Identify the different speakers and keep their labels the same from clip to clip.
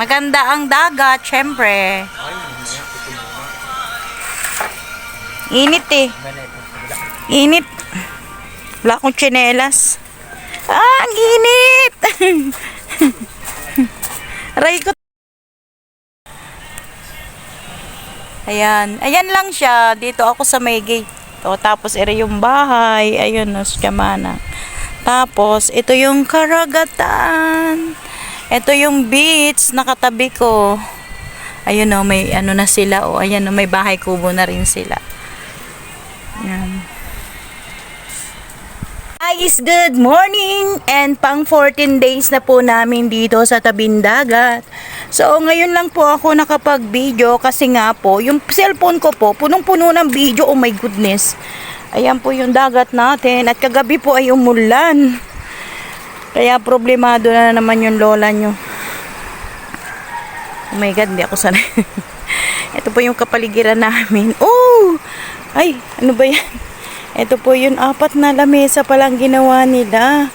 Speaker 1: Maganda ang dagat, syempre. Init eh. Init. Wala akong tsinelas. Ang init! Aray ko. Ayan. Ayan lang siya. Dito ako sa may gate. O, tapos ere yung bahay. Ayun, no, sa Manang. Tapos, ito yung karagatan. Ito yung beach na katabi ko. Ayun o, may ano na sila. O, ayan o, may bahay kubo na rin sila. Ayan. Guys, good morning! And pang 14 days na po namin dito sa tabing dagat. So, ngayon lang po ako nakapag-video kasi nga po, yung cellphone ko po, punong-puno ng video. Oh my goodness! Ayan po yung dagat natin. At kagabi po ay umulan. Kaya problemado na naman yung lola nyo. Oh my God, hindi ako sanay. Ito po yung kapaligiran namin. Oh! Ay, ano ba yan? Ito po yung 4 na lamesa palang ginawa nila.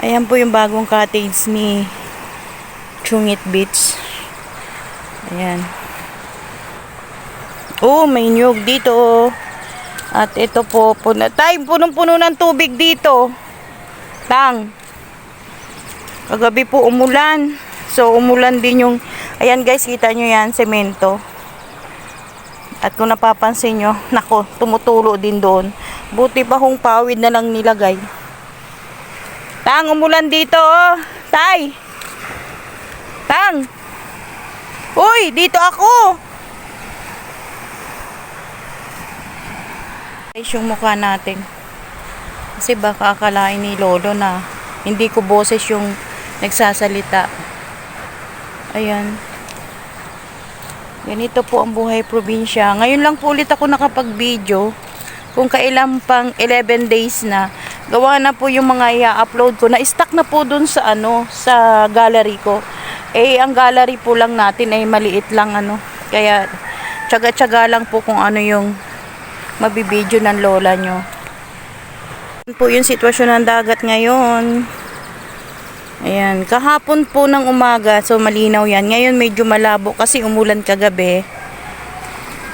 Speaker 1: Ayan po yung bagong cottage ni Chungit Beach. Ayan. Oh, may nyug dito. At ito po, punong-puno ng tubig dito. Tang. Kagabi po umulan. So, umulan din yung, ayan guys, kita nyo yan, semento. At kung napapansin nyo, nako, tumutulo din doon. Buti pa kung pawid na lang nilagay. Tang, umulan dito, oh. Tay. Tang. Uy, dito ako. Guys, yung mukha natin. Kasi baka akalain ni Lolo na hindi ko boses yung nagsasalita. Ayan. Ganito po ang buhay probinsya. Ngayon lang po ulit ako nakapag-video. Kung kailan pang 11 days na. Gawa na po yung mga i-upload ko. Na-stuck na po dun sa sa gallery ko. Eh, ang gallery po lang natin ay maliit lang Kaya, tsaga-tsaga lang po kung ano yung mabibideo ng lola nyo. Yan po yung sitwasyon ng dagat ngayon. Ayan, kahapon po ng umaga, so malinaw yan. Ngayon medyo malabo kasi umulan kagabi.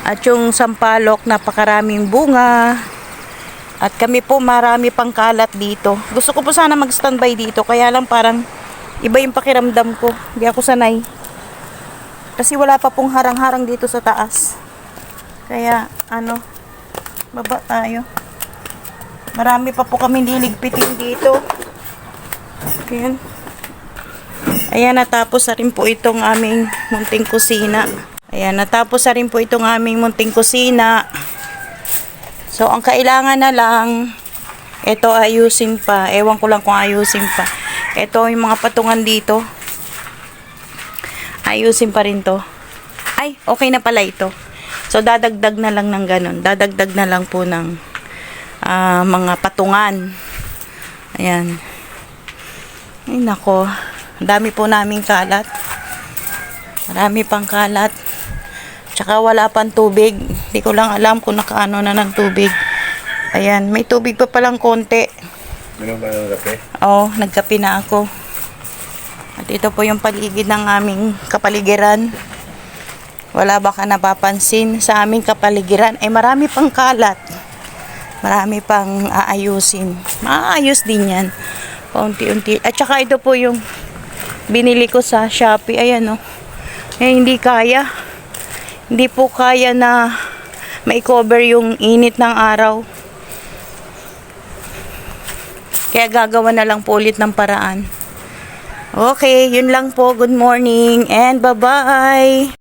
Speaker 1: At yung sampalok, napakaraming bunga. At kami po marami pang kalat dito. Gusto ko po sana mag-standby dito, kaya lang parang iba yung pakiramdam ko. Hindi ako sanay. Kasi wala pa pong harang-harang dito sa taas. Kaya, baba tayo. Marami pa po kami liligpitin dito. Ayan. Ayan, natapos na rin po itong aming munting kusina. Ayan, natapos na rin po itong aming munting kusina. So, ang kailangan na lang, ito ayusin pa. Ewan ko lang kung ayusin pa. Ito yung mga patungan dito. Ayusin pa rin to. Ay, okay na pala ito. So, dadagdag na lang ng ganun. Dadagdag na lang po ng mga patungan. Ayan. Ay, nako. Ang dami po naming kalat. Marami pang kalat. Tsaka wala pang tubig. Hindi ko lang alam kung nakaano na ng tubig. Ayan. May tubig pa palang konti.
Speaker 2: Minum ba ng kape?
Speaker 1: Oo, nagkape na ako. At ito po yung paligid ng aming kapaligiran. Wala baka napapansin sa aming kapaligiran. Ay marami pang kalat. Marami pang aayusin. Maayos din yan. Paunti-unti. At saka ito po yung binili ko sa Shopee. Ayan o. Eh, hindi kaya. Hindi po kaya na mai-cover yung init ng araw. Kaya gagawa na lang po ulit ng paraan. Okay, yun lang po. Good morning and bye-bye.